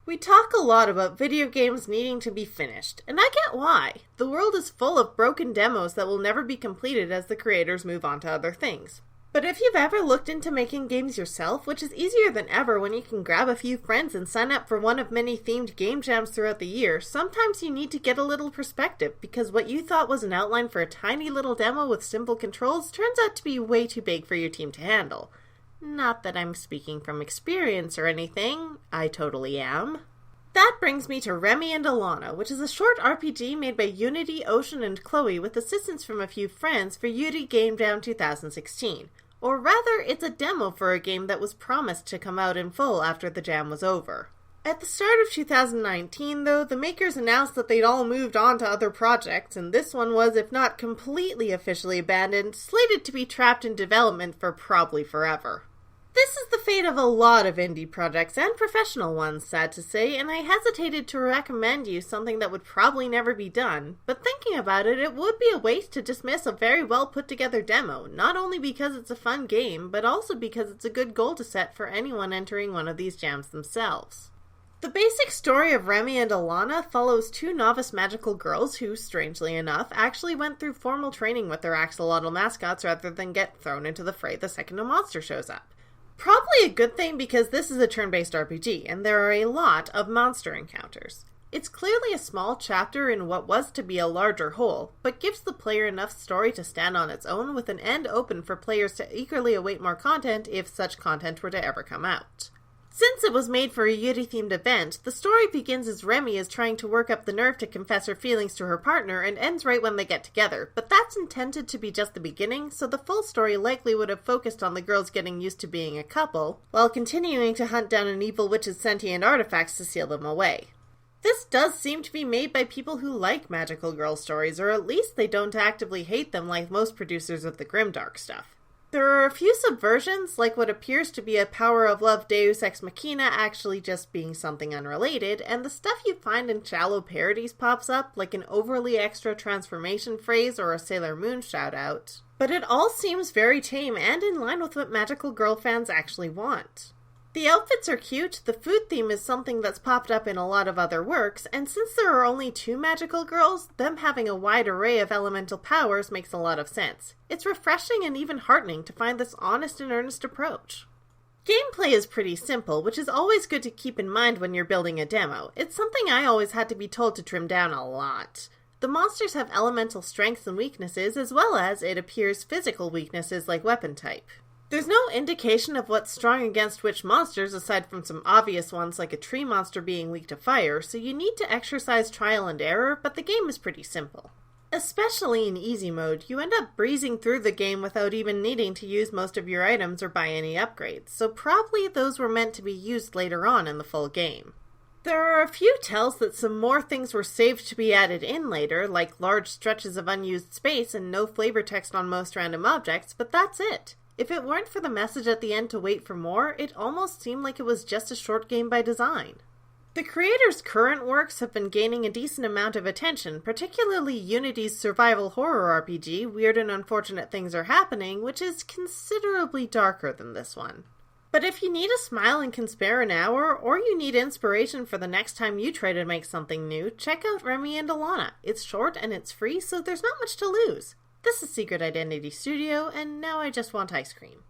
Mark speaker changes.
Speaker 1: We talk a lot about video games needing to be finished, and I get why. The world is full of broken demos that will never be completed as the creators move on to other things. But if you've ever looked into making games yourself, which is easier than ever when you can grab a few friends and sign up for one of many themed game jams throughout the year, sometimes you need to get a little perspective, because what you thought was an outline for a tiny little demo with simple controls turns out to be way too big for your team to handle. Not that I'm speaking from experience or anything, I totally am. That brings me to Remie Alana, which is a short RPG made by Unity, Ocean, and Chloe with assistance from a few friends for Unity Game Jam 2016. Or rather, it's a demo for a game that was promised to come out in full after the jam was over. At the start of 2019, though, the makers announced that they'd all moved on to other projects, and this one was, if not completely officially abandoned, slated to be trapped in development for probably forever. This is the fate of a lot of indie projects, and professional ones, sad to say, and I hesitated to recommend you something that would probably never be done, but thinking about it, it would be a waste to dismiss a very well put together demo, not only because it's a fun game, but also because it's a good goal to set for anyone entering one of these jams themselves. The basic story of Remie and Alana follows two novice magical girls who, strangely enough, actually went through formal training with their axolotl mascots rather than get thrown into the fray the second a monster shows up. Probably a good thing because this is a turn-based RPG, and there are a lot of monster encounters. It's clearly a small chapter in what was to be a larger whole, but gives the player enough story to stand on its own with an end open for players to eagerly await more content if such content were to ever come out. Since it was made for a Yuri-themed event, the story begins as Remie is trying to work up the nerve to confess her feelings to her partner and ends right when they get together, but that's intended to be just the beginning, so the full story likely would have focused on the girls getting used to being a couple, while continuing to hunt down an evil witch's sentient artifacts to seal them away. This does seem to be made by people who like magical girl stories, or at least they don't actively hate them like most producers of the grimdark stuff. There are a few subversions, like what appears to be a power of love deus ex machina actually just being something unrelated, and the stuff you find in shallow parodies pops up, like an overly extra transformation phrase or a Sailor Moon shoutout. But it all seems very tame and in line with what magical girl fans actually want. The outfits are cute, the food theme is something that's popped up in a lot of other works, and since there are only two magical girls, them having a wide array of elemental powers makes a lot of sense. It's refreshing and even heartening to find this honest and earnest approach. Gameplay is pretty simple, which is always good to keep in mind when you're building a demo. It's something I always had to be told to trim down a lot. The monsters have elemental strengths and weaknesses, as well as, it appears, physical weaknesses like weapon type. There's no indication of what's strong against which monsters aside from some obvious ones like a tree monster being weak to fire, so you need to exercise trial and error, but the game is pretty simple. Especially in easy mode, you end up breezing through the game without even needing to use most of your items or buy any upgrades, so probably those were meant to be used later on in the full game. There are a few tells that some more things were saved to be added in later, like large stretches of unused space and no flavor text on most random objects, but that's it. If it weren't for the message at the end to wait for more, it almost seemed like it was just a short game by design. The creator's current works have been gaining a decent amount of attention, particularly Unity's survival horror RPG, Weird and Unfortunate Things Are Happening, which is considerably darker than this one. But if you need a smile and can spare an hour, or you need inspiration for the next time you try to make something new, check out Remie and Alana. It's short and it's free, so there's not much to lose. This is Secret Identity Studio, and now I just want ice cream.